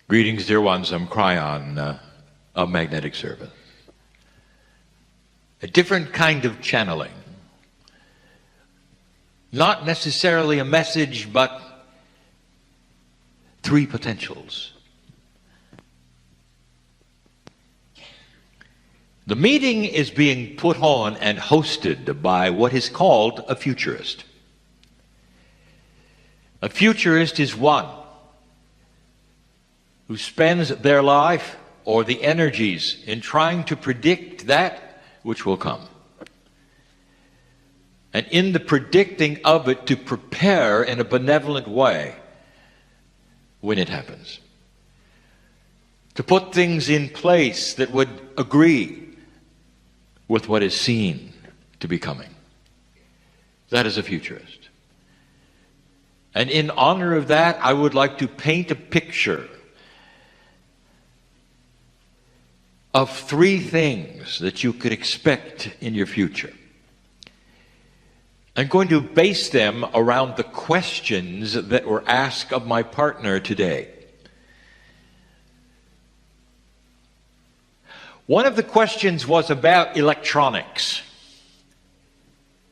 Greetings, dear ones. I'm Kryon of Magnetic Service. A different kind of channeling. Not necessarily a message, but three potentials. The meeting is being put on and hosted by what is called a futurist. A futurist is one who spends their life or the energies in trying to predict that which will come. And in the predicting of it, to prepare in a benevolent way when it happens. To put things in place that would agree with what is seen to be coming. That is a futurist. And in honor of that, I would like to paint a picture of three things that you could expect in your future. I'm going to base them around the questions that were asked of my partner today. One of the questions was about electronics,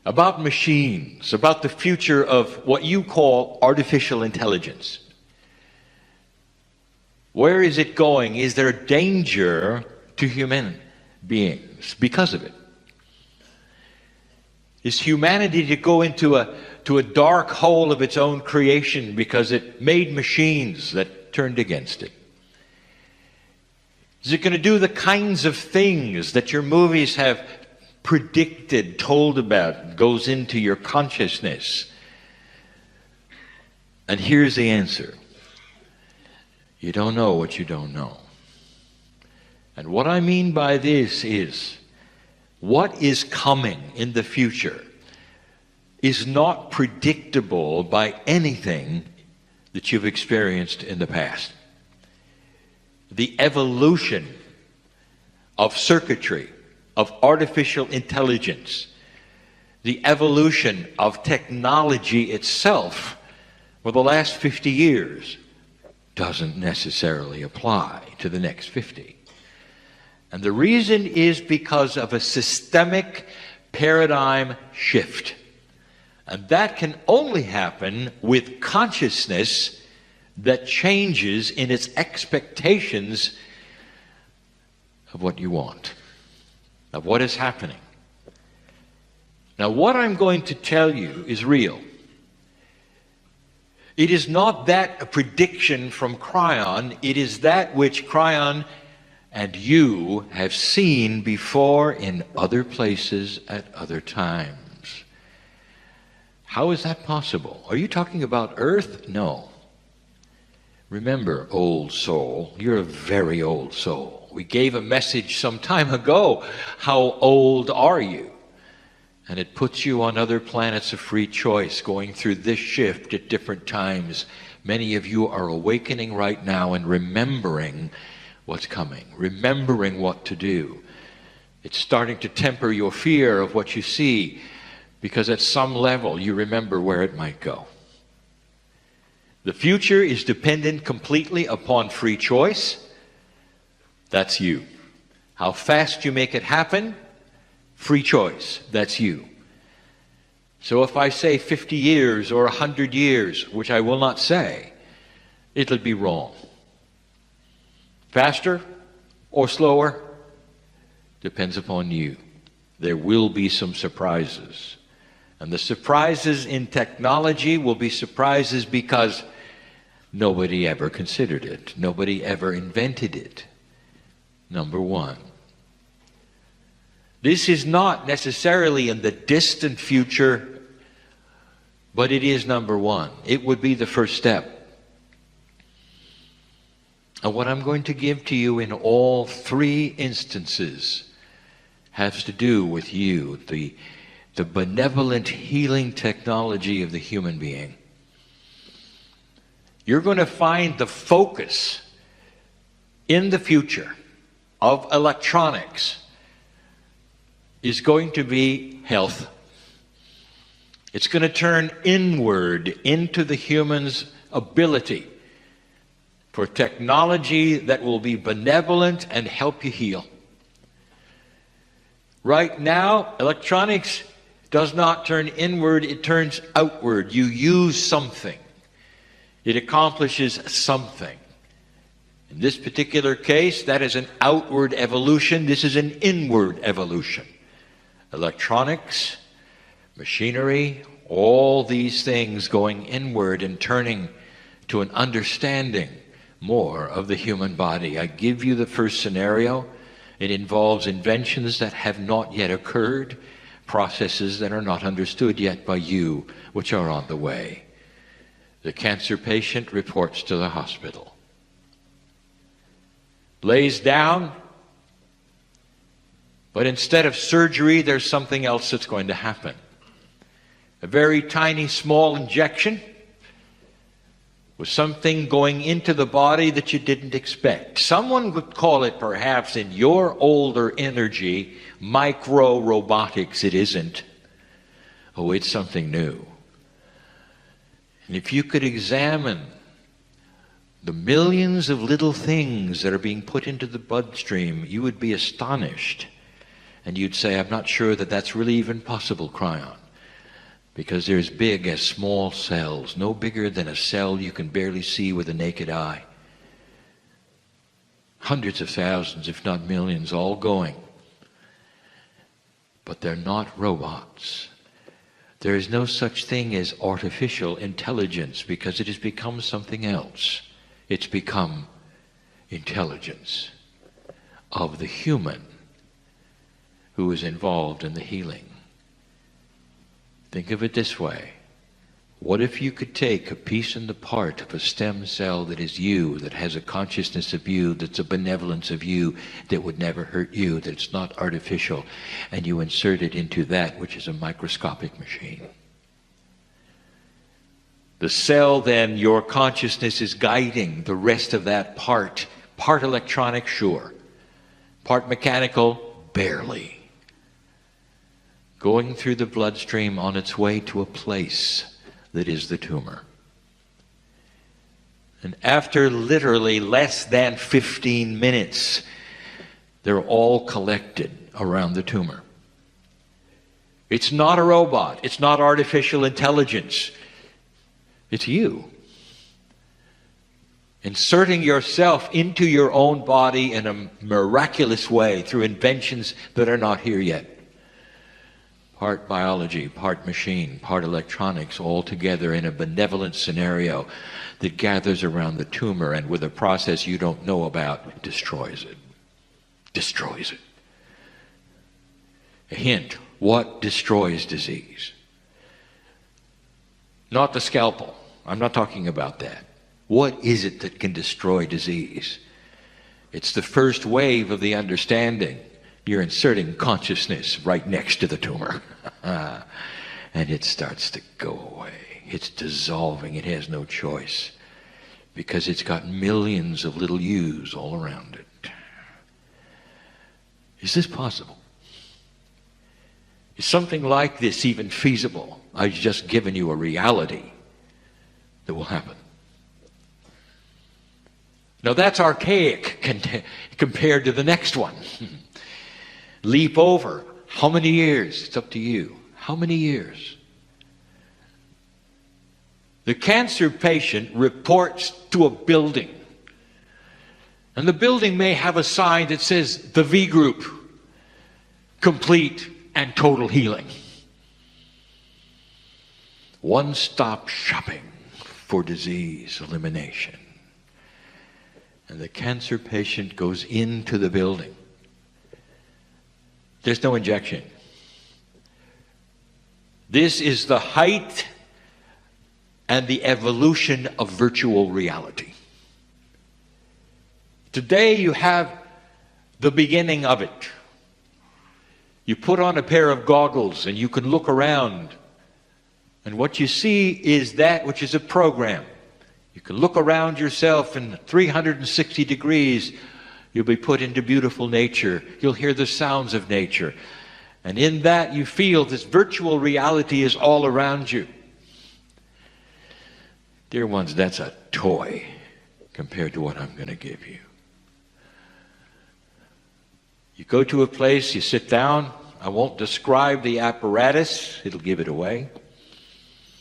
about machines, about the future of what you call artificial intelligence. Where is it going? Is there a danger to human beings because of it? Is humanity to go into a dark hole of its own creation because it made machines that turned against it? Is it going to do the kinds of things that your movies have predicted, told about, goes into your consciousness? And here's the answer. You don't know what you don't know. And what I mean by this is, what is coming in the future is not predictable by anything that you've experienced in the past. The evolution of circuitry, of artificial intelligence, the evolution of technology itself for the last 50 years doesn't necessarily apply to the next 50. And the reason is because of a systemic paradigm shift. And that can only happen with consciousness that changes in its expectations of what you want, of what is happening. Now, what I'm going to tell you is real. It is not that a prediction from Kryon, it is that which Kryon and you have seen before in other places at other times. How is that possible? Are you talking about Earth? No. Remember, old soul, you're a very old soul. We gave a message some time ago. How old are you? And it puts you on other planets of free choice, going through this shift at different times. Many of you are awakening right now and remembering what's coming, remembering what to do. It's starting to temper your fear of what you see, because at some level you remember where it might go. The future is dependent completely upon free choice. That's you. How fast you make it happen, free choice. That's you. So if I say 50 years or 100 years, which I will not say, it'll be wrong. Faster or slower depends upon you. There will be some surprises. And the surprises in technology will be surprises because nobody ever considered it. Nobody ever invented it. Number one. This is not necessarily in the distant future, but it is number one. It would be the first step. And what I'm going to give to you in all three instances has to do with you, the benevolent healing technology of the human being. You're going to find the focus in the future of electronics is going to be health. It's going to turn inward into the human's ability for technology that will be benevolent and help you heal. Right now, electronics does not turn inward, it turns outward. You use something. It accomplishes something. In this particular case, that is an outward evolution. This is an inward evolution. Electronics, machinery, all these things going inward and turning to an understanding more of the human body. I give you the first scenario. It involves inventions that have not yet occurred, processes that are not understood yet by you, which are on the way. The cancer patient reports to the hospital. Lays down, but instead of surgery, there's something else that's going to happen. A very tiny, small injection with something going into the body that you didn't expect. Someone would call it, perhaps, in your older energy, micro-robotics. It isn't. Oh, it's something new. And if you could examine the millions of little things that are being put into the bloodstream, you would be astonished. And you'd say, I'm not sure that that's really even possible, Kryon. Because they're as big as small cells, no bigger than a cell you can barely see with the naked eye. Hundreds of thousands, if not millions, all going. But they're not robots. There is no such thing as artificial intelligence because it has become something else. It's become intelligence of the human who is involved in the healing. Think of it this way. What if you could take a piece and the part of a stem cell that is you, that has a consciousness of you, that's a benevolence of you, that would never hurt you, that it's not artificial, and you insert it into that which is a microscopic machine? The cell, then, your consciousness is guiding the rest of that part. Part electronic, sure. Part mechanical, barely. Going through the bloodstream on its way to a place that is the tumor. And after literally less than 15 minutes, they're all collected around the tumor. It's not a robot. It's not artificial intelligence. It's you. Inserting yourself into your own body in a miraculous way through inventions that are not here yet. Part biology, part machine, part electronics, all together in a benevolent scenario that gathers around the tumor and with a process you don't know about, destroys it. Destroys it. A hint, what destroys disease? Not the scalpel. I'm not talking about that. What is it that can destroy disease? It's the first wave of the understanding. You're inserting consciousness right next to the tumor. And it starts to go away. It's dissolving. It has no choice. Because it's got millions of little yous all around it. Is this possible? Is something like this even feasible? I've just given you a reality that will happen. Now that's archaic compared to the next one. Leap over. How many years? It's up to you. How many years? The cancer patient reports to a building. And the building may have a sign that says the V group, complete and total healing. One-stop shopping for disease elimination. And the cancer patient goes into the building. There's no injection. This is the height and the evolution of virtual reality. Today you have the beginning of it. You put on a pair of goggles and you can look around, and what you see is that which is a program. You can look around yourself in 360 degrees. You'll be put into beautiful nature. You'll hear the sounds of nature. And in that you feel this virtual reality is all around you. Dear ones, that's a toy compared to what I'm going to give you. You go to a place, you sit down. I won't describe the apparatus. It'll give it away.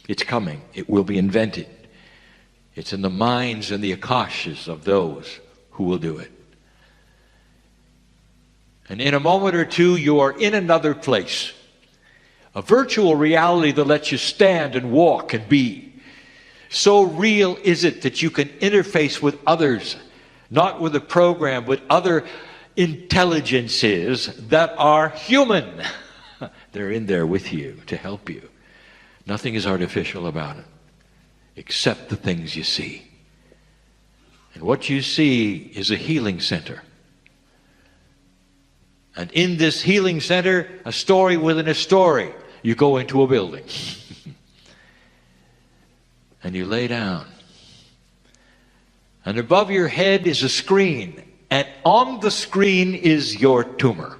It's coming. It will be invented. It's in the minds and the Akashes of those who will do it. And in a moment or two, you are in another place. A virtual reality that lets you stand and walk and be. So real is it that you can interface with others, not with a program, with other intelligences that are human. They're in there with you to help you. Nothing is artificial about it, except the things you see. And what you see is a healing center. And in this healing center, a story within a story, you go into a building. And you lay down. And above your head is a screen. And on the screen is your tumor.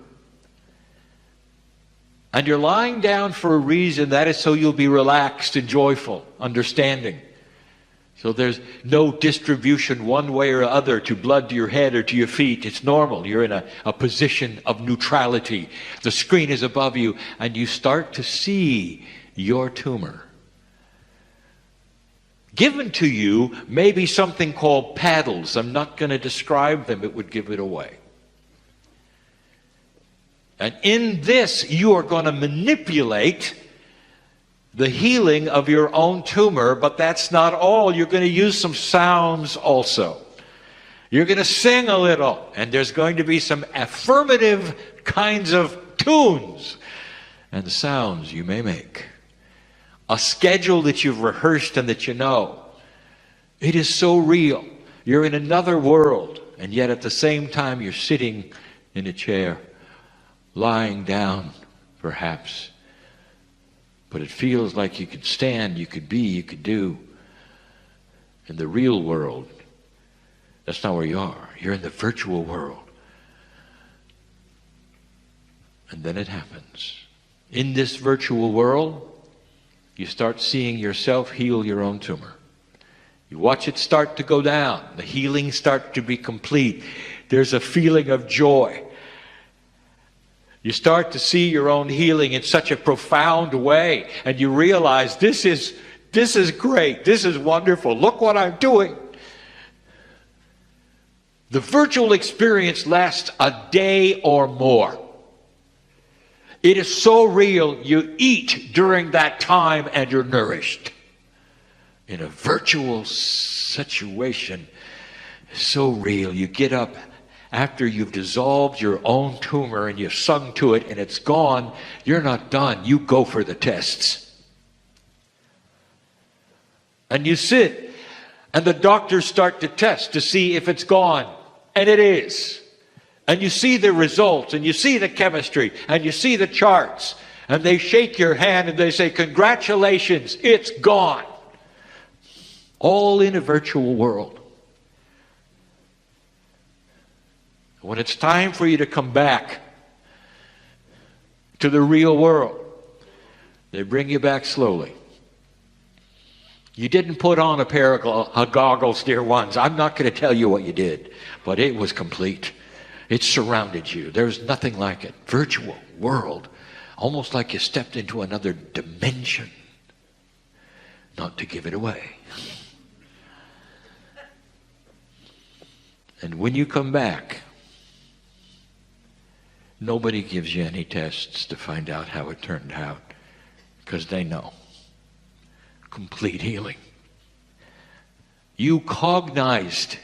And you're lying down for a reason. That is so you'll be relaxed and joyful, understanding. So there's no distribution one way or other to blood to your head or to your feet. It's normal. You're in a position of neutrality. The screen is above you, and you start to see your tumor. Given to you may be something called paddles. I'm not going to describe them. It would give it away. And in this, you are going to manipulate the healing of your own tumor, but that's not all. You're going to use some sounds also. You're going to sing a little, and there's going to be some affirmative kinds of tunes and sounds you may make. A schedule that you've rehearsed and that you know. It is so real. You're in another world, and yet at the same time you're sitting in a chair, lying down perhaps. But it feels like you could stand, you could be, you could do. In the real world, that's not where you are. You're in the virtual world. And then it happens. In this virtual world, you start seeing yourself heal your own tumor. You watch it start to go down. The healing starts to be complete. There's a feeling of joy. You start to see your own healing in such a profound way, and you realize this is great, this is wonderful, look what I'm doing. The virtual experience lasts a day or more. It is so real, you eat during that time and you're nourished. In a virtual situation, so real, you get up after you've dissolved your own tumor and you've sung to it and it's gone. You're not done. You go for the tests. And you sit, and the doctors start to test to see if it's gone. And it is. And you see the results, and you see the chemistry, and you see the charts. And they shake your hand and they say, congratulations, it's gone. All in a virtual world. When it's time for you to come back to the real world, they bring you back slowly. You didn't put on a pair of goggles, dear ones. I'm not going to tell you what you did, but it was complete. It surrounded you. There's nothing like it. Virtual world, almost like you stepped into another dimension. Not to give it away. And when you come back, nobody gives you any tests to find out how it turned out, because they know. Complete healing. You cognized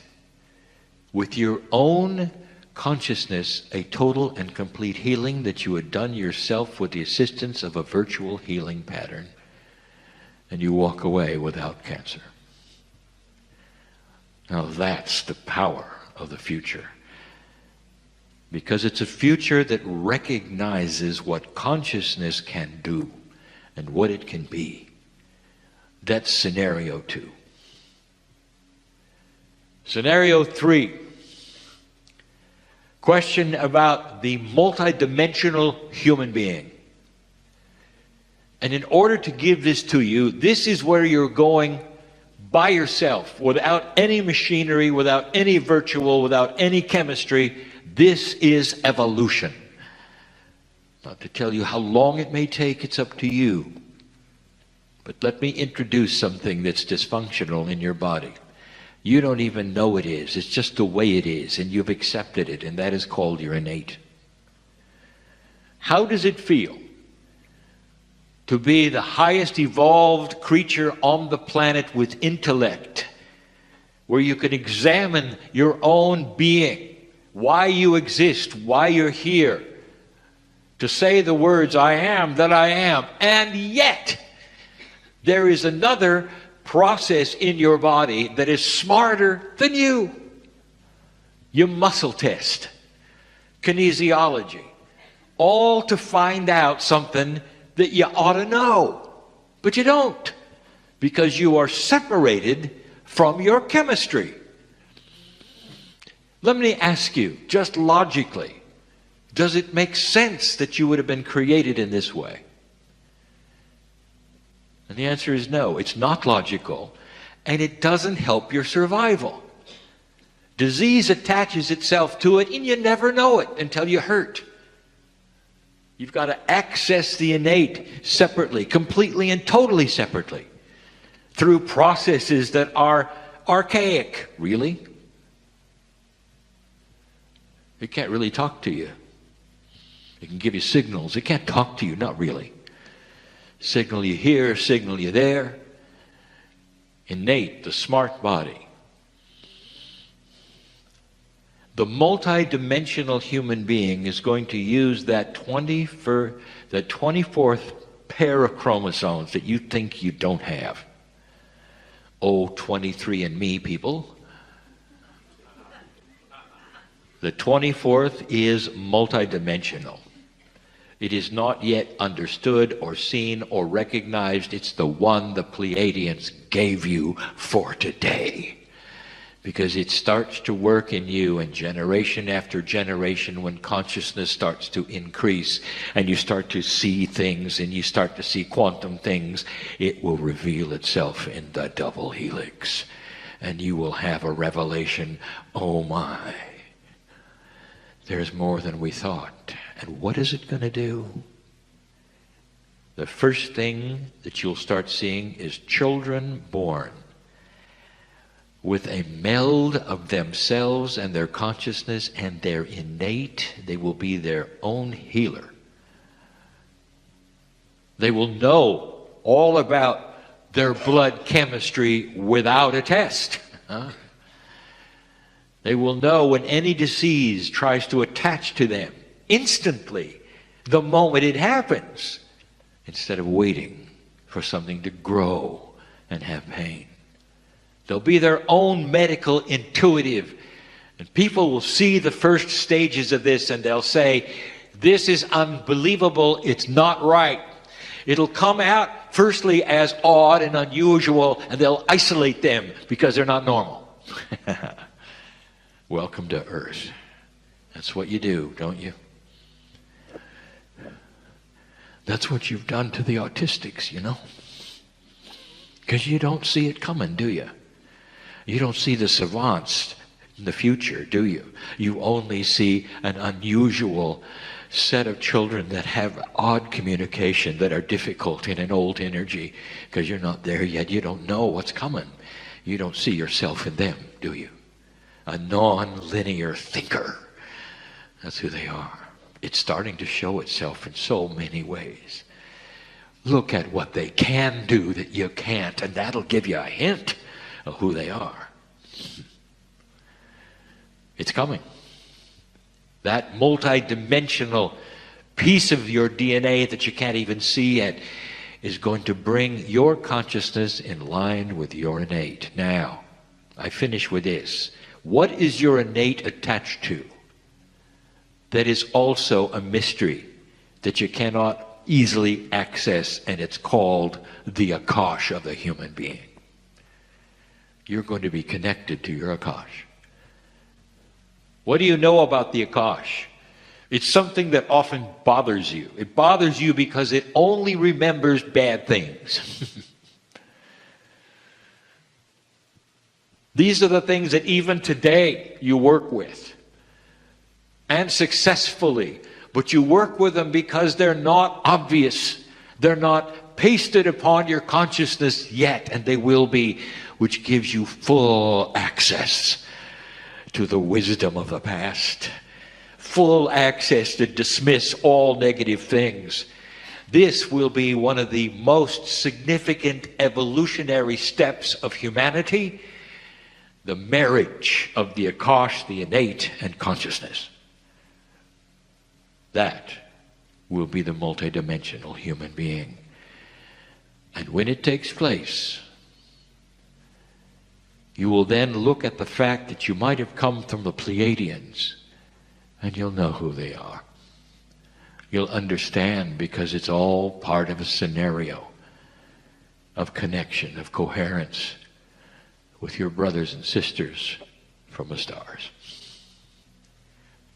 with your own consciousness a total and complete healing that you had done yourself with the assistance of a virtual healing pattern, and you walk away without cancer. Now that's the power of the future. Because it's a future that recognizes what consciousness can do and what it can be. That's scenario 2. Scenario 3. Question about the multidimensional human being. And in order to give this to you, this is where you're going by yourself, without any machinery, without any virtual, without any chemistry. This is evolution. Not to tell you how long it may take, it's up to you. But let me introduce something that's dysfunctional in your body. You don't even know it is. It's just the way it is, and you've accepted it, and that is called your innate. How does it feel to be the highest evolved creature on the planet with intellect, where you can examine your own being, why you exist, why you're here, to say the words, I am that I am, and yet there is another process in your body that is smarter than you. Your muscle test, kinesiology, all to find out something that you ought to know, but you don't, because you are separated from your chemistry. Let me ask you, just logically, does it make sense that you would have been created in this way? And the answer is no, it's not logical, and it doesn't help your survival. Disease attaches itself to it, and you never know it until you're hurt. You've got to access the innate separately, completely and totally separately, through processes that are archaic. Really? It can't really talk to you. It can give you signals. It can't talk to you, not really. Signal you here, signal you there. Innate, the smart body. The multidimensional human being is going to use that 24th pair of chromosomes that you think you don't have. Oh, 23andMe people. The 24th is multidimensional. It is not yet understood or seen or recognized. It's the one the Pleiadians gave you for today. Because it starts to work in you, and generation after generation, when consciousness starts to increase and you start to see things and you start to see quantum things, it will reveal itself in the double helix. And you will have a revelation, oh my, there's more than we thought. And what is it going to do? The first thing that you'll start seeing is children born with a meld of themselves and their consciousness and their innate. They will be their own healer. They will know all about their blood chemistry without a test. They will know when any disease tries to attach to them instantly, the moment it happens, instead of waiting for something to grow and have pain. They'll be their own medical intuitive. And people will see the first stages of this and they'll say, this is unbelievable, it's not right. It'll come out firstly as odd and unusual, and they'll isolate them because they're not normal. Welcome to Earth. That's what you do, don't you? That's what you've done to the autistics, you know. Because you don't see it coming, do you? You don't see the savants in the future, do you? You only see an unusual set of children that have odd communication, that are difficult in an old energy, because you're not there yet. You don't know what's coming. You don't see yourself in them, do you? A non-linear thinker. That's who they are. It's starting to show itself in so many ways. Look at what they can do that you can't, and that'll give you a hint of who they are. It's coming. That multidimensional piece of your DNA that you can't even see yet is going to bring your consciousness in line with your innate. Now, I finish with this. What is your innate attached to that is also a mystery that you cannot easily access, and it's called the Akash of the human being? You're going to be connected to your Akash. What do you know about the Akash? It's something that often bothers you. It bothers you because it only remembers bad things. These are the things that even today you work with, and successfully. But you work with them because they're not obvious. They're not pasted upon your consciousness yet, and they will be, which gives you full access to the wisdom of the past. Full access to dismiss all negative things. This will be one of the most significant evolutionary steps of humanity, the marriage of the Akash, the innate, and consciousness. That will be the multidimensional human being. And when it takes place, you will then look at the fact that you might have come from the Pleiadians, and you'll know who they are. You'll understand, because it's all part of a scenario of connection, of coherence with your brothers and sisters from the stars.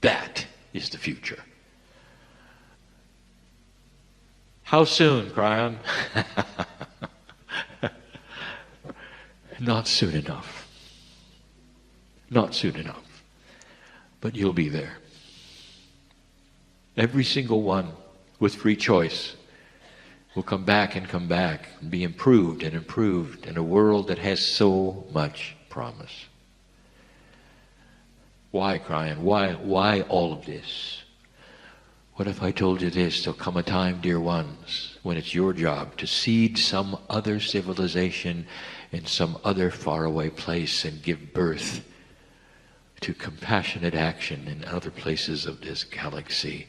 That is the future. How soon, Kryon? Not soon enough. Not soon enough. But you'll be there. Every single one with free choice will come back and be improved in a world that has so much promise. Why, Kryon? Why all of this? What if I told you this? There'll come a time, dear ones, when it's your job to seed some other civilization in some other faraway place and give birth to compassionate action in other places of this galaxy.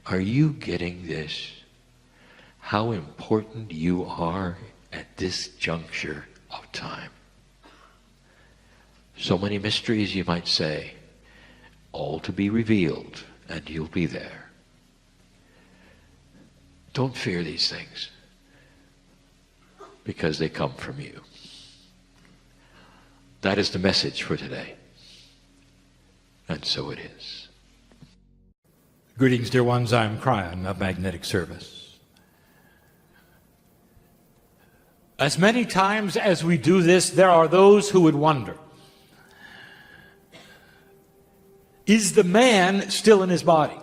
Are you getting this? How important you are at this juncture of time. So many mysteries, you might say, all to be revealed, and you'll be there. Don't fear these things, because they come from you. That is the message for today. And so it is. Greetings, dear ones. I'm Kryon of Magnetic Service. As many times as we do this, there are those who would wonder, is the man still in his body?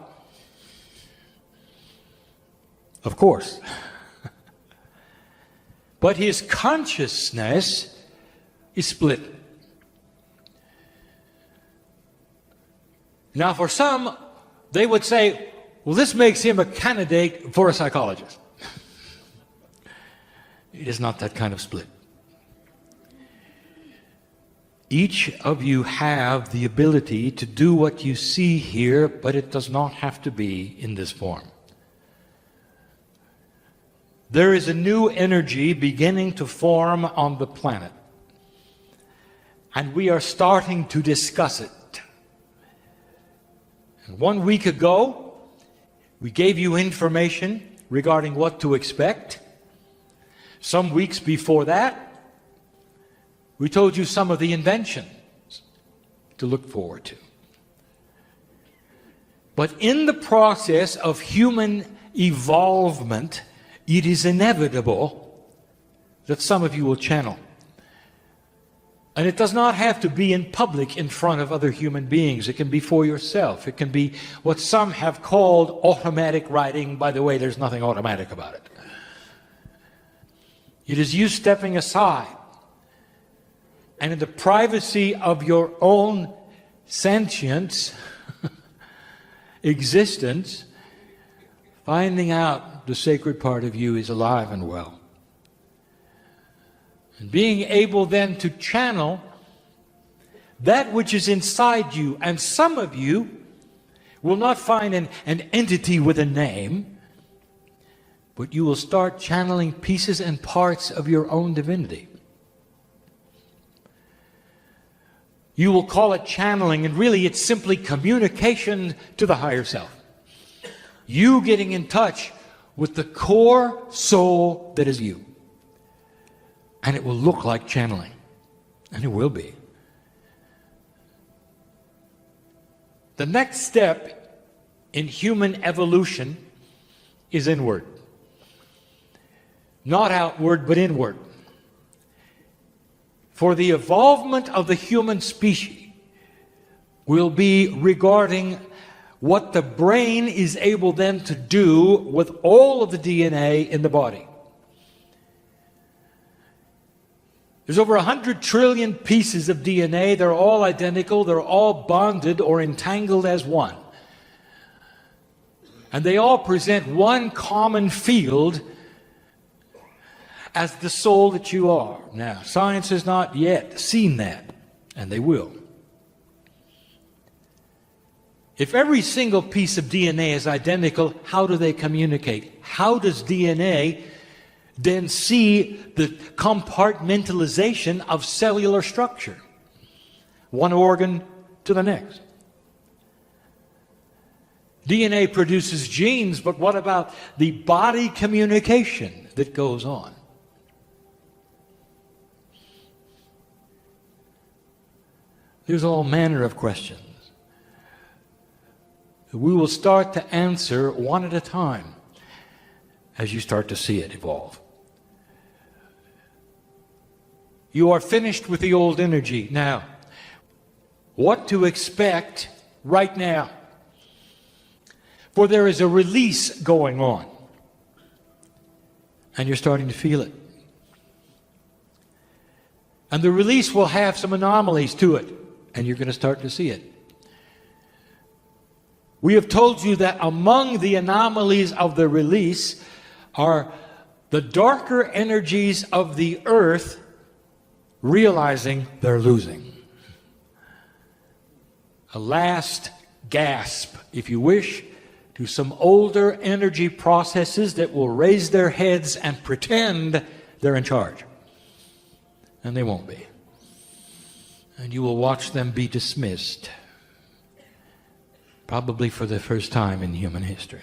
Of course. But his consciousness is split. Now, for some, they would say, well, this makes him a candidate for a psychologist. It is not that kind of split. Each of you have the ability to do what you see here, but it does not have to be in this form. There is a new energy beginning to form on the planet, and we are starting to discuss it. And 1 week ago, we gave you information regarding what to expect. Some weeks before that, we told you some of the inventions to look forward to. But in the process of human evolvement, it is inevitable that some of you will channel. And it does not have to be in public in front of other human beings. It can be for yourself. It can be what some have called automatic writing. By the way, there's nothing automatic about it. It is you stepping aside and in the privacy of your own sentience, existence, finding out the sacred part of you is alive and well. And being able then to channel that which is inside you. And some of you will not find an entity with a name, but you will start channeling pieces and parts of your own divinity. You will call it channeling, and really it's simply communication to the higher self. You getting in touch with the core soul that is you. And it will look like channeling. And it will be. The next step in human evolution is inward. Not outward, but inward. for the evolvement of the human species will be regarding what the brain is able then to do with all of the DNA in the body. There's over 100 trillion pieces of DNA. They're all identical. They're all bonded or entangled as one. And they all present one common field as the soul that you are. Now, science has not yet seen that, and they will. If every single piece of DNA is identical, how do they communicate? How does DNA then see the compartmentalization of cellular structure? One organ to the next. DNA produces genes, but what about the body communication that goes on? There's all manner of questions. We will start to answer one at a time as you start to see it evolve. You are finished with the old energy. Now, what to expect right now? For there is a release going on. And you're starting to feel it. And the release will have some anomalies to it. And you're going to start to see it. We have told you that among the anomalies of the release are the darker energies of the earth realizing they're losing. A last gasp, if you wish, to some older energy processes that will raise their heads and pretend they're in charge. And they won't be. And you will watch them be dismissed. Probably for the first time in human history.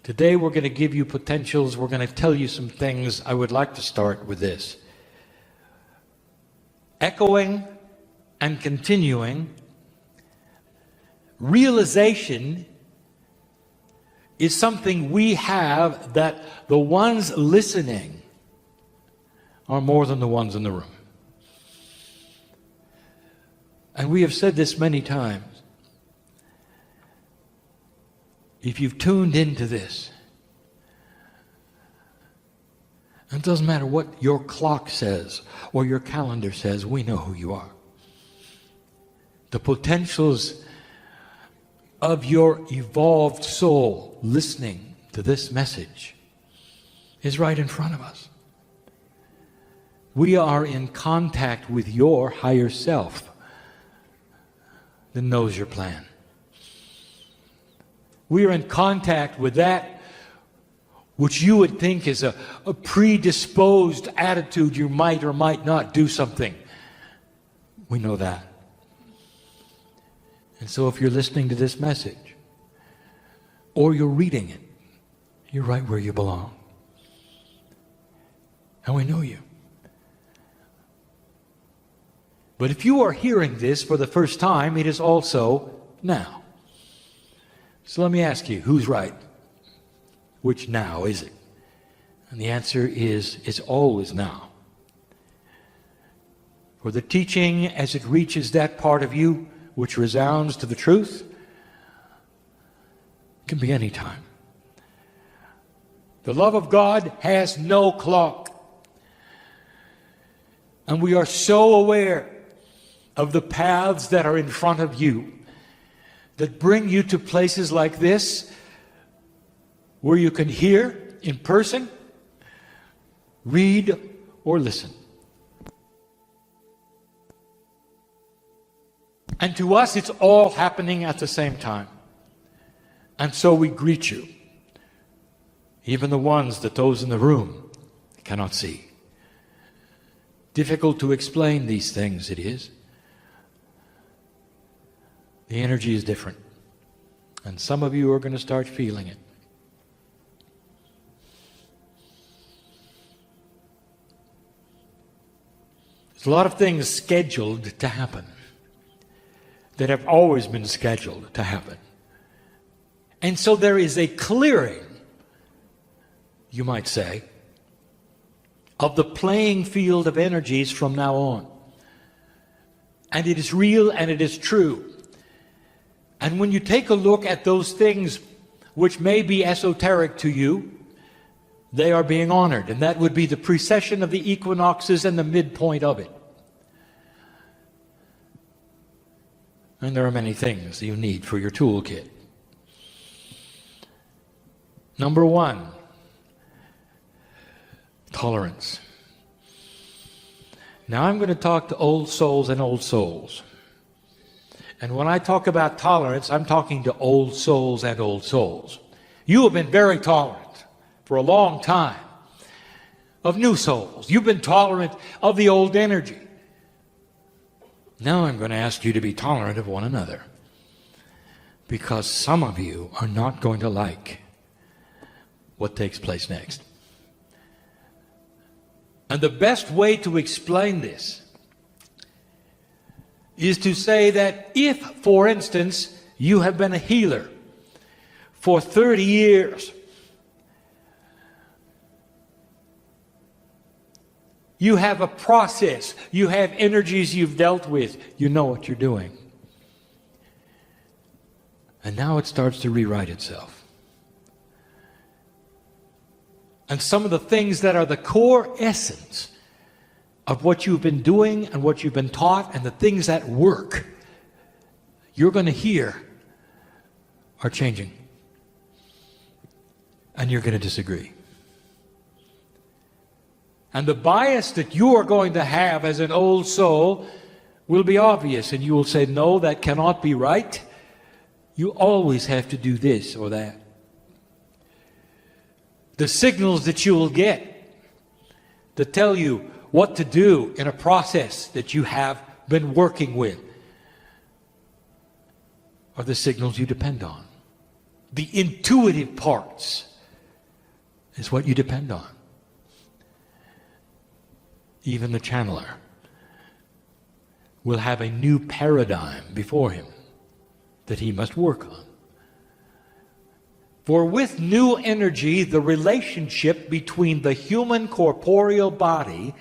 Today we're going to give you potentials. We're going to tell you some things. I would like to start with this. Echoing and continuing, realization is something we have that the ones listening are more than the ones in the room. And we have said this many times. If you've tuned into this, it doesn't matter what your clock says or your calendar says, we know who you are. The potentials of your evolved soul listening to this message is right in front of us. We are in contact with your higher self that knows your plan. We are in contact with that which you would think is a predisposed attitude. You might or might not do something. We know that. And so if you're listening to this message, or you're reading it, you're right where you belong. And we know you. But if you are hearing this for the first time, it is also now. So let me ask you, who's right? Which now is it? And the answer is, it's always now. For the teaching, as it reaches that part of you which resounds to the truth, can be any time. The love of God has no clock. And we are so aware of the paths that are in front of you that bring you to places like this where you can hear in person, read, or listen. And to us, it's all happening at the same time. And so we greet you, even the ones that those in the room cannot see. Difficult to explain these things, it is. The energy is different. And some of you are going to start feeling it. There's a lot of things scheduled to happen that have always been scheduled to happen. And so there is a clearing, you might say, of the playing field of energies from now on. And it is real and it is true. And when you take a look at those things which may be esoteric to you, they are being honored. And that would be the precession of the equinoxes and the midpoint of it. And there are many things you need for your toolkit. Number one, tolerance. Now I'm going to talk to old souls and old souls. And when I talk about tolerance, I'm talking to old souls and old souls. You have been very tolerant for a long time of new souls. You've been tolerant of the old energy. Now I'm going to ask you to be tolerant of one another, because some of you are not going to like what takes place next. And the best way to explain this is to say that if, for instance, you have been a healer for 30 years, you have a process, you have energies you've dealt with, you know what you're doing. And now it starts to rewrite itself. And some of the things that are the core essence of what you've been doing and what you've been taught and the things that work, you're going to hear are changing. And you're going to disagree. And the bias that you are going to have as an old soul will be obvious, and you will say, no, that cannot be right. You always have to do this or that. The signals that you will get to tell you what to do in a process that you have been working with are the signals you depend on. The intuitive parts is what you depend on. Even the channeler will have a new paradigm before him that he must work on. For with new energy, the relationship between the human corporeal body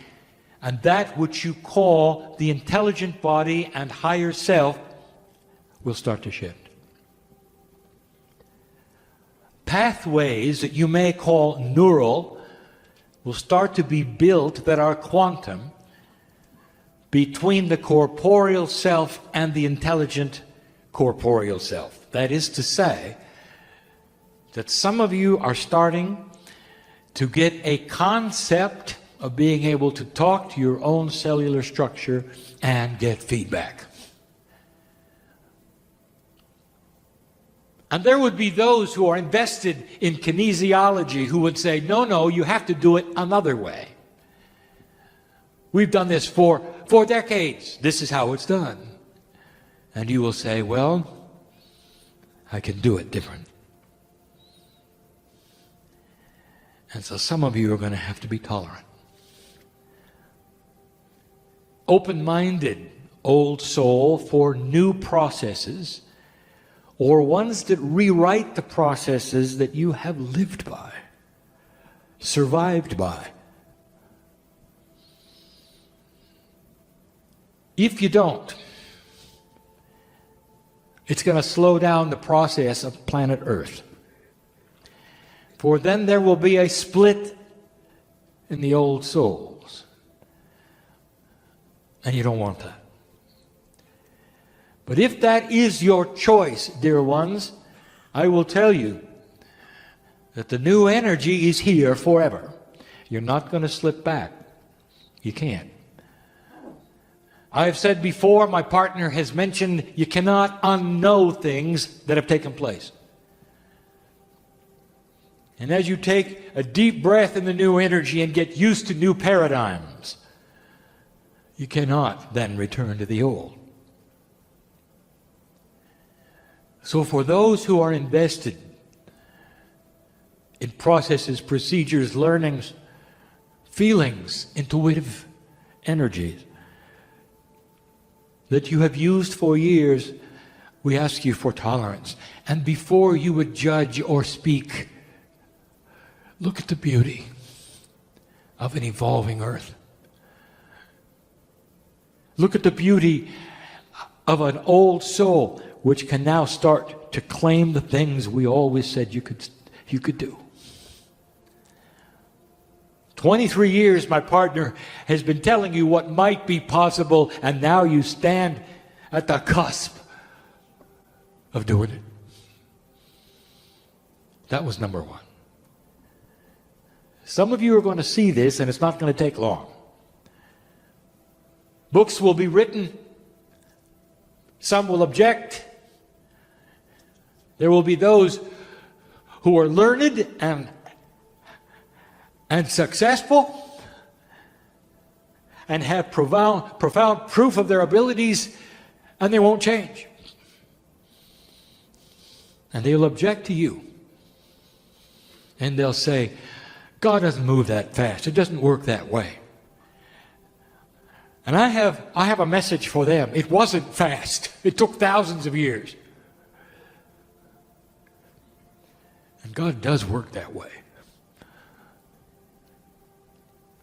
and that which you call the intelligent body and higher self will start to shift. Pathways that you may call neural will start to be built that are quantum between the corporeal self and the intelligent corporeal self. That is to say, that some of you are starting to get a concept of being able to talk to your own cellular structure and get feedback. And there would be those who are invested in kinesiology who would say, no, you have to do it another way. We've done this for decades. This is how it's done. And you will say, well, I can do it different. And so some of you are going to have to be tolerant. Open-minded, old soul, for new processes, or ones that rewrite the processes that you have lived by, survived by. If you don't, it's going to slow down the process of planet Earth. For then there will be a split in the old souls. And you don't want that. But if that is your choice, dear ones, I will tell you that the new energy is here forever. You're not going to slip back. You can't. I have said before, my partner has mentioned, you cannot unknow things that have taken place. And as you take a deep breath in the new energy and get used to new paradigms, you cannot then return to the old. So for those who are invested in processes, procedures, learnings, feelings, intuitive energies that you have used for years, we ask you for tolerance. And before you would judge or speak, look at the beauty of an evolving earth. Look at the beauty of an old soul which can now start to claim the things we always said you could do. 23 years my partner has been telling you what might be possible, and now you stand at the cusp of doing it. That was number one. Some of you are going to see this, and it's not going to take long. Books will be written. Some will object. There will be those who are learned and successful and have profound proof of their abilities, and they won't change. And they'll object to you. And they'll say, God doesn't move that fast. It doesn't work that way. And I have a message for them. It wasn't fast. It took thousands of years. And God does work that way.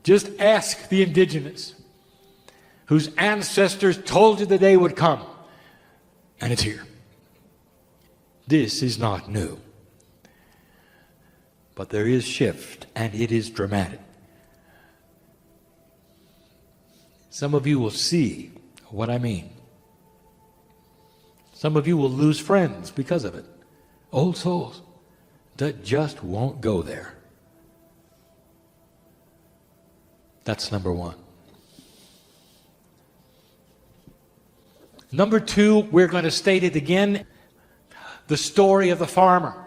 Just ask the indigenous whose ancestors told you the day would come. And it's here. This is not new. But there is shift, and it is dramatic. Some of you will see what I mean. Some of you will lose friends because of it. Old souls that just won't go there. That's number one. Number two, we're going to state it again. The story of the farmer.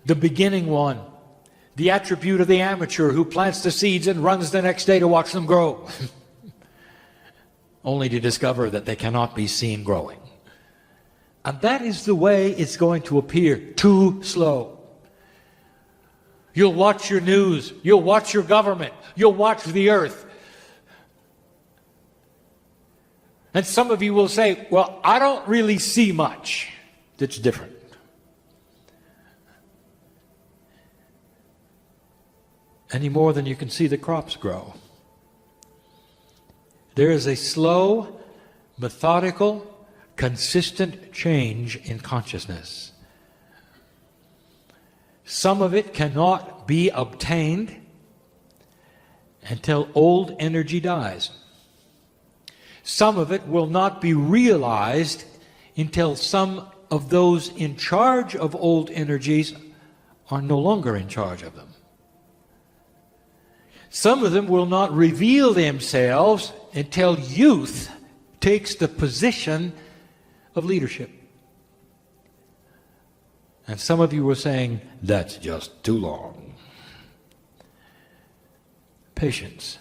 The beginning one. The attribute of the amateur who plants the seeds and runs the next day to watch them grow. Only to discover that they cannot be seen growing. And that is the way it's going to appear. Too slow. You'll watch your news. You'll watch your government. You'll watch the earth. And some of you will say, well, I don't really see much that's different. Any more than you can see the crops grow. There is a slow, methodical, consistent change in consciousness. Some of it cannot be obtained until old energy dies. Some of it will not be realized until some of those in charge of old energies are no longer in charge of them. Some of them will not reveal themselves until youth takes the position of leadership. And some of you were saying, that's just too long. Patience.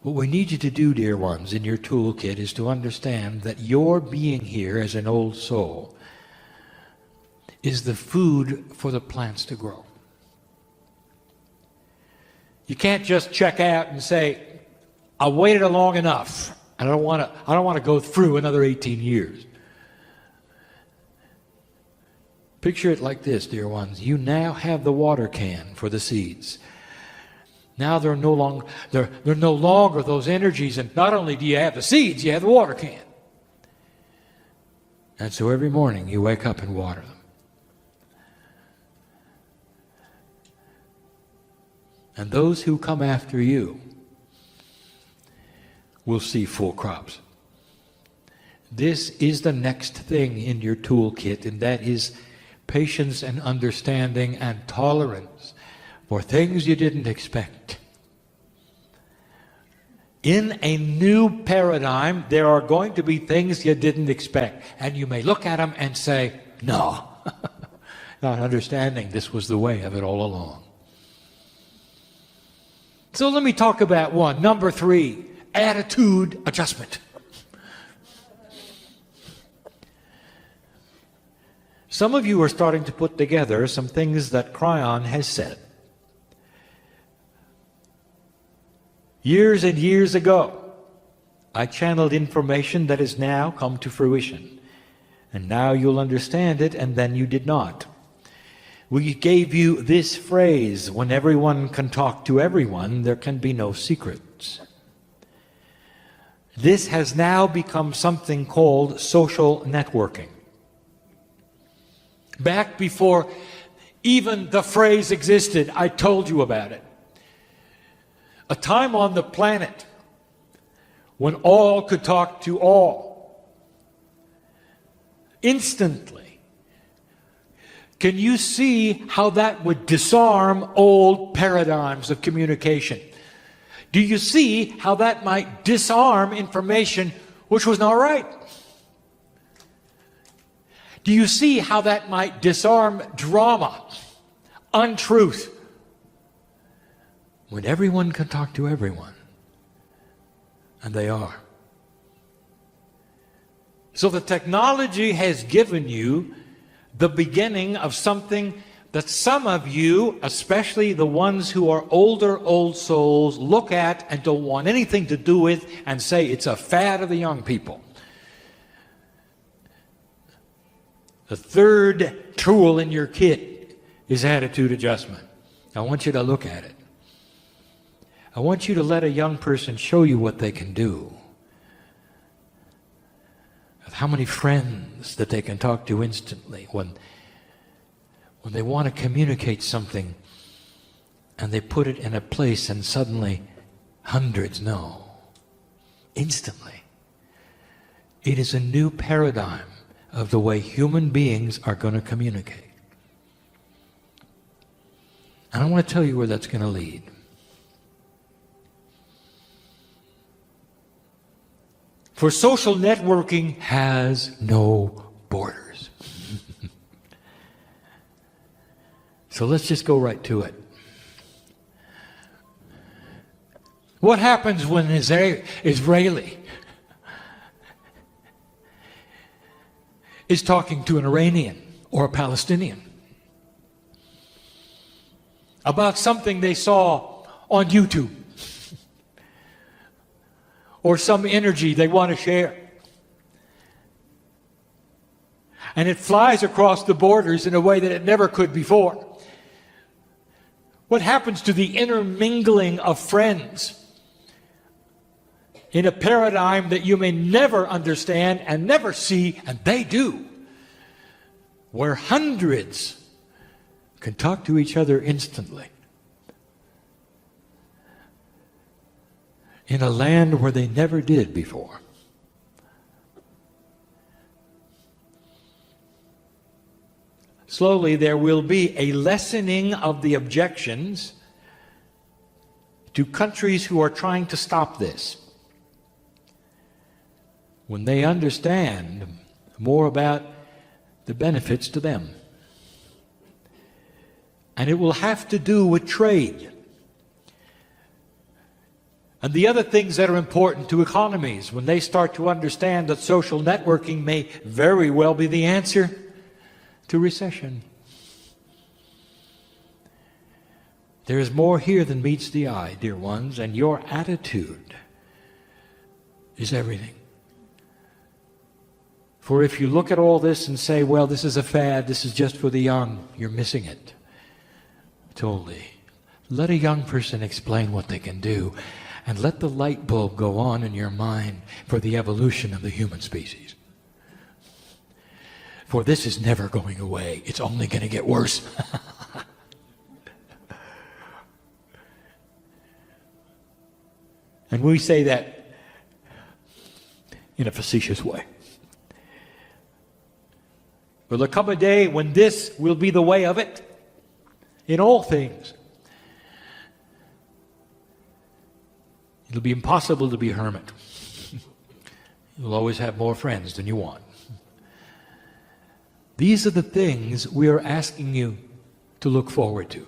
What we need you to do, dear ones, in your toolkit is to understand that your being here as an old soul is the food for the plants to grow. You can't just check out and say, I waited long enough, and I don't want to go through another 18 years. Picture it like this, dear ones. You now have the water can for the seeds. Now they're no longer those energies, and not only do you have the seeds, you have the water can. And so every morning you wake up and water them. And those who come after you will see full crops. This is the next thing in your toolkit, and that is patience and understanding and tolerance for things you didn't expect. In a new paradigm, there are going to be things you didn't expect, and you may look at them and say, no, not understanding this was the way of it all along. So let me talk about one. Number 3, attitude adjustment. Some of you are starting to put together some things that Kryon has said. Years and years ago, I channeled information that has now come to fruition. And now you'll understand it, and then you did not. We gave you this phrase: when everyone can talk to everyone, there can be no secrets. This has now become something called social networking. Back before even the phrase existed, I told you about it. A time on the planet when all could talk to all. Instantly. Can you see how that would disarm old paradigms of communication? Do you see how that might disarm information which was not right? Do you see how that might disarm drama, untruth? When everyone can talk to everyone, and they are. So the technology has given you the beginning of something that some of you, especially the ones who are older old souls, look at and don't want anything to do with and say it's a fad of the young people. The third tool in your kit is attitude adjustment. I want you to look at it. I want you to let a young person show you what they can do. How many friends that they can talk to instantly when they want to communicate something and they put it in a place and suddenly hundreds know. Instantly. It is a new paradigm of the way human beings are going to communicate. And I want to tell you where that's going to lead. For social networking has no borders. So let's just go right to it. What happens when an Israeli is talking to an Iranian or a Palestinian about something they saw on YouTube? Or some energy they want to share. And it flies across the borders in a way that it never could before. What happens to the intermingling of friends in a paradigm that you may never understand and never see, and they do, where hundreds can talk to each other instantly? In a land where they never did before. Slowly there will be a lessening of the objections to countries who are trying to stop this. When they understand more about the benefits to them. And it will have to do with trade. And the other things that are important to economies, when they start to understand that social networking may very well be the answer to recession. There is more here than meets the eye, dear ones, and your attitude is everything. For if you look at all this and say, well, this is a fad, this is just for the young, you're missing it. Totally. Let a young person explain what they can do. And let the light bulb go on in your mind for the evolution of the human species. For this is never going away. It's only going to get worse. And we say that in a facetious way. Will there come a day when this will be the way of it in all things? It'll be impossible to be a hermit. You'll always have more friends than you want. These are the things we are asking you to look forward to.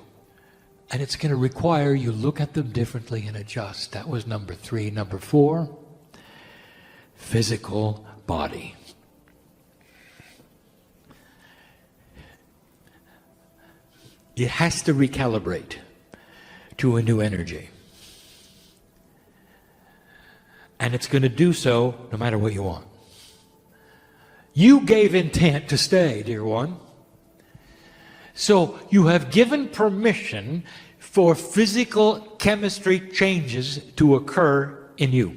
And it's going to require you look at them differently and adjust. That was number 3. Number 4, physical body. It has to recalibrate to a new energy. And it's going to do so no matter what you want. You gave intent to stay, dear one. So you have given permission for physical chemistry changes to occur in you.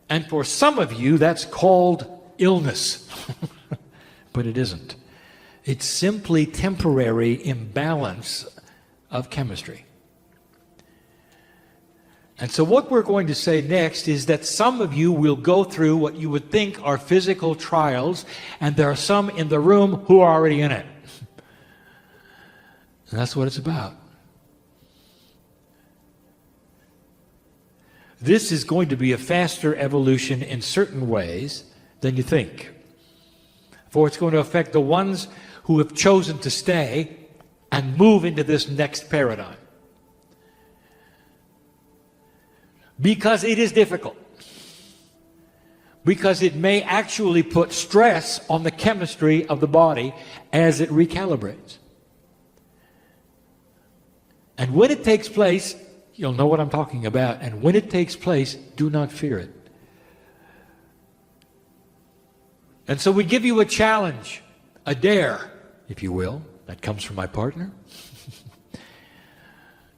And for some of you, that's called illness. But it isn't. It's simply temporary imbalance of chemistry. And so what we're going to say next is that some of you will go through what you would think are physical trials, and there are some in the room who are already in it. And that's what it's about. This is going to be a faster evolution in certain ways than you think. For it's going to affect the ones who have chosen to stay and move into this next paradigm. Because it is difficult. Because it may actually put stress on the chemistry of the body as it recalibrates. And when it takes place, you'll know what I'm talking about. And when it takes place, do not fear it. And so we give you a challenge, a dare, if you will. That comes from my partner.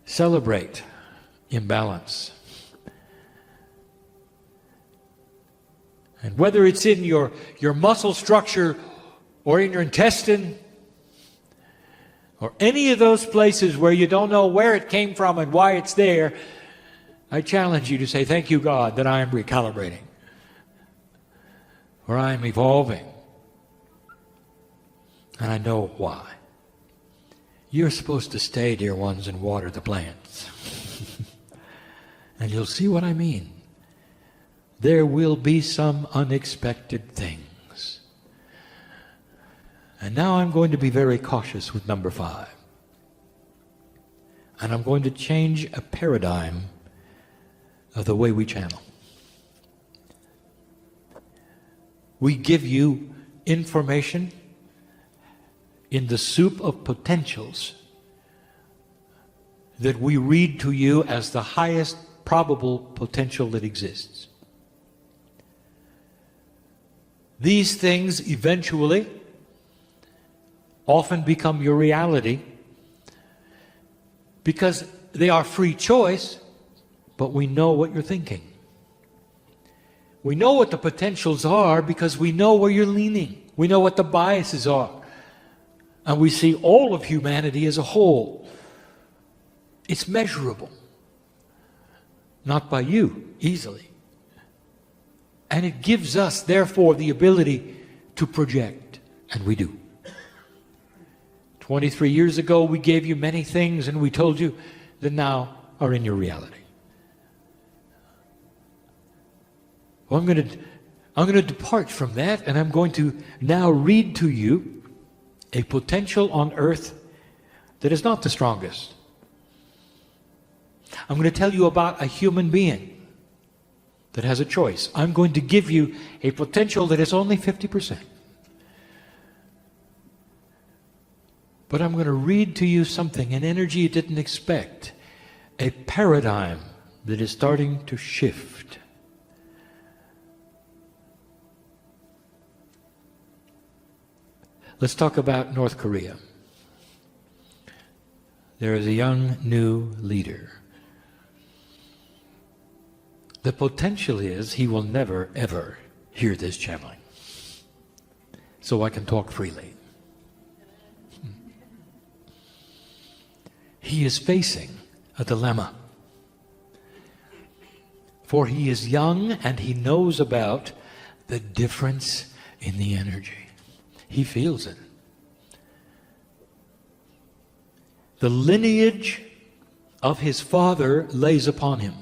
Celebrate imbalance. And whether it's in your muscle structure or in your intestine or any of those places where you don't know where it came from and why it's there, I challenge you to say, thank you, God, that I am recalibrating. Or I am evolving. And I know why. You're supposed to stay, dear ones, and water the plants. And you'll see what I mean. There will be some unexpected things. And now I'm going to be very cautious with number 5. And I'm going to change a paradigm of the way we channel. We give you information in the soup of potentials that we read to you as the highest probable potential that exists. These things eventually often become your reality because they are free choice, but we know what you're thinking. We know what the potentials are because we know where you're leaning. We know what the biases are. And we see all of humanity as a whole. It's measurable. Not by you, easily. And it gives us, therefore, the ability to project. And we do. 23 years ago, we gave you many things and we told you that now are in your reality. Well, I'm going to depart from that, and I'm going to now read to you a potential on earth that is not the strongest. I'm going to tell you about a human being that has a choice. I'm going to give you a potential that is only 50%. But I'm going to read to you something, an energy you didn't expect, a paradigm that is starting to shift. Let's talk about North Korea. There is a young new leader. The potential is he will never, ever hear this channeling. So I can talk freely. He is facing a dilemma. For he is young and he knows about the difference in the energy. He feels it. The lineage of his father lays upon him.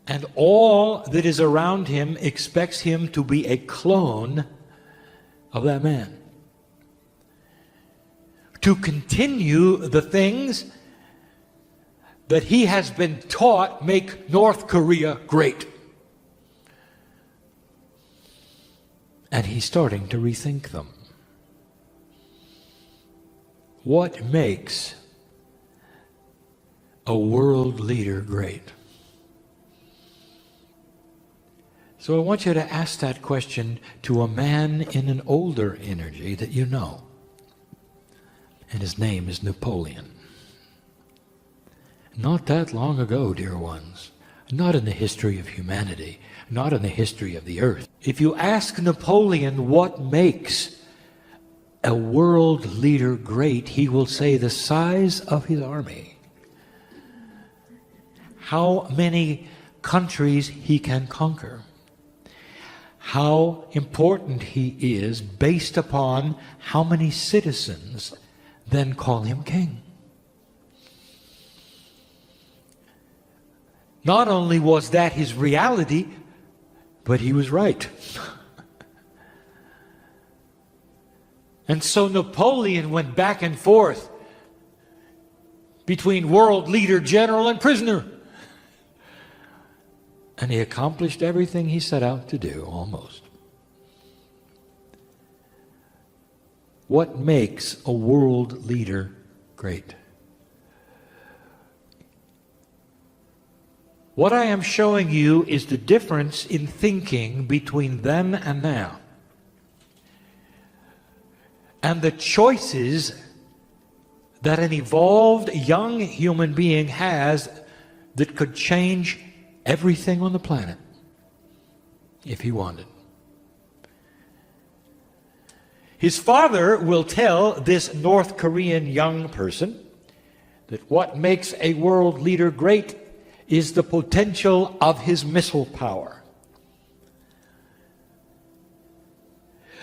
And all that is around him expects him to be a clone of that man. To continue the things that he has been taught make North Korea great. And he's starting to rethink them. What makes a world leader great? So I want you to ask that question to a man in an older energy that you know. And his name is Napoleon. Not that long ago, dear ones. Not in the history of humanity. Not in the history of the earth. If you ask Napoleon what makes a world leader great, he will say the size of his army. How many countries he can conquer. How important he is based upon how many citizens then call him king. Not only was that his reality, but he was right. And so Napoleon went back and forth between world leader, general, and prisoner. And he accomplished everything he set out to do, almost. What makes a world leader great? What I am showing you is the difference in thinking between then and now. And the choices that an evolved young human being has that could change everything on the planet if he wanted. His father will tell this North Korean young person that what makes a world leader great is the potential of his missile power.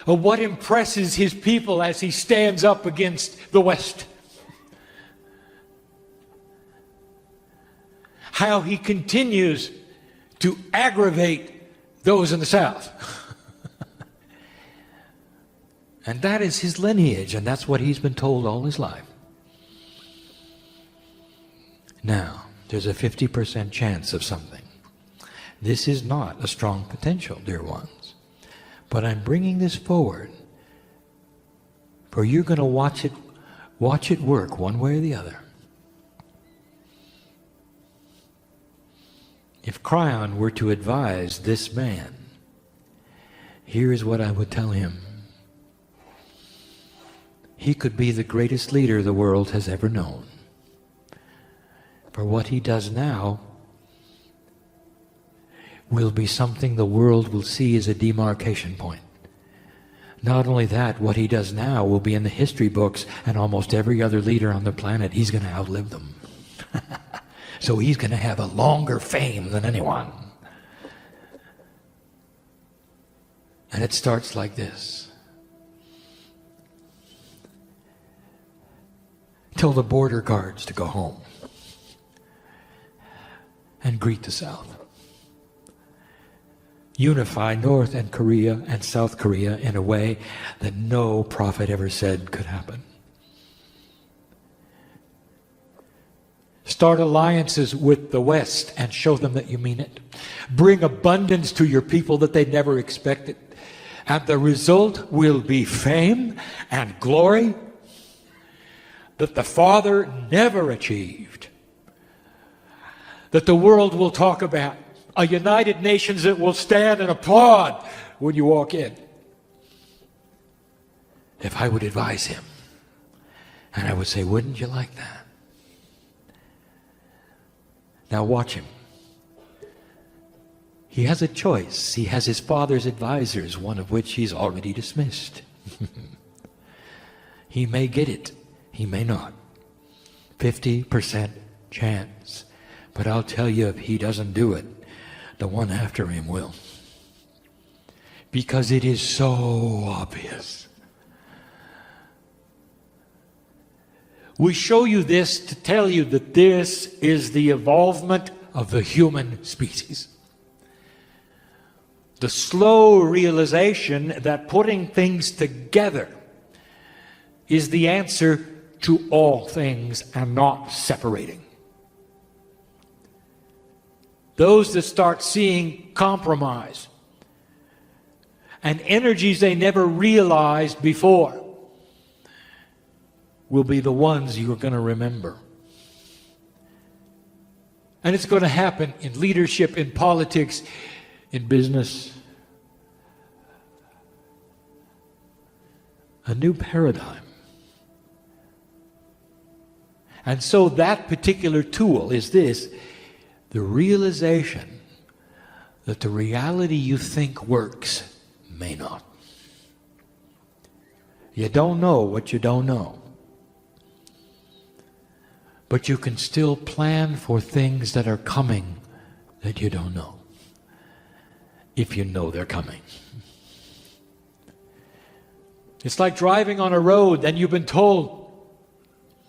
What impresses his people as he stands up against the West. How he continues to aggravate those in the South. And that is his lineage, and that's what he's been told all his life. Now, there's a 50% chance of something. This is not a strong potential, dear ones. But I'm bringing this forward, for you're going to watch it work one way or the other. If Kryon were to advise this man, here is what I would tell him. He could be the greatest leader the world has ever known. For what he does now will be something the world will see as a demarcation point. Not only that, what he does now will be in the history books, and almost every other leader on the planet, he's going to outlive them. So he's going to have a longer fame than anyone. And it starts like this. Tell the border guards to go home and greet the South. Unify North and Korea and South Korea in a way that no prophet ever said could happen. Start alliances with the West and show them that you mean it. Bring abundance to your people that they never expected. And the result will be fame and glory that the Father never achieved. That the world will talk about. A United Nations that will stand and applaud when you walk in. If I would advise him. And I would say, wouldn't you like that? Now watch him. He has a choice. He has his father's advisors, one of which he's already dismissed. He may get it. He may not. 50% chance. But I'll tell you, if he doesn't do it, the one after him will. Because it is so obvious. We show you this to tell you that this is the evolvement of the human species. The slow realization that putting things together is the answer to all things and not separating. Those that start seeing compromise and energies they never realized before will be the ones you're going to remember. And it's going to happen in leadership, in politics, in business, a new paradigm. And so that particular tool is this, the realization that the reality you think works may not. You don't know what you don't know. But you can still plan for things that are coming that you don't know, if you know they're coming. It's like driving on a road and you've been told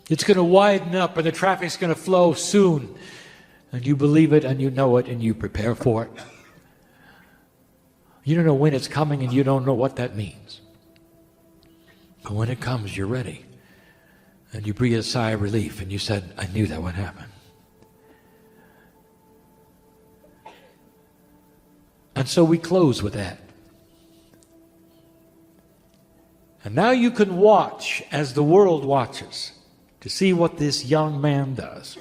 it's going to widen up and the traffic's going to flow soon. And you believe it and you know it and you prepare for it. You don't know when it's coming and you don't know what that means. But when it comes, you're ready. And you breathe a sigh of relief and you said, I knew that would happen. And so we close with that. And now you can watch as the world watches to see what this young man does.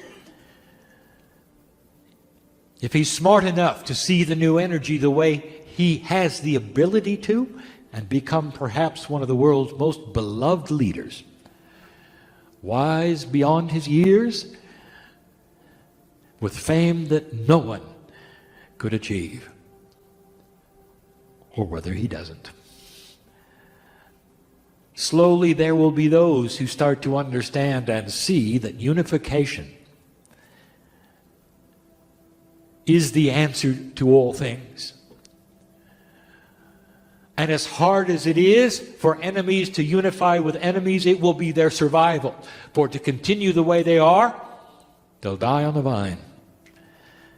If he's smart enough to see the new energy the way he has the ability to, and become perhaps one of the world's most beloved leaders, wise beyond his years, with fame that no one could achieve, or whether he doesn't. Slowly there will be those who start to understand and see that unification is the answer to all things. And as hard as it is for enemies to unify with enemies, it will be their survival. For to continue the way they are, they'll die on the vine.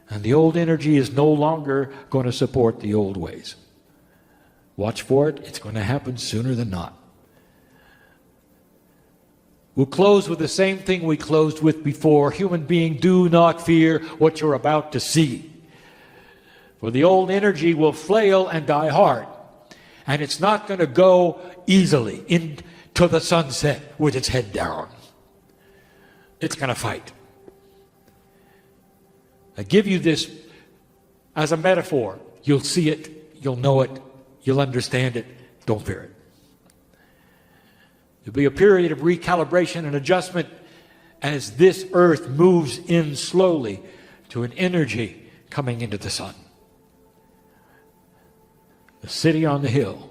And the old energy is no longer going to support the old ways. Watch for it. It's going to happen sooner than not. We'll close with the same thing we closed with before. Human being, do not fear what you're about to see. For the old energy will flail and die hard. And it's not going to go easily into the sunset with its head down. It's going to fight. I give you this as a metaphor. You'll see it, you'll know it, you'll understand it. Don't fear it. There'll be a period of recalibration and adjustment as this earth moves in slowly to an energy coming into the sun. The city on the hill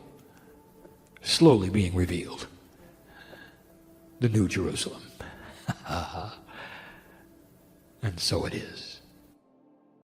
slowly being revealed. The New Jerusalem. And so it is.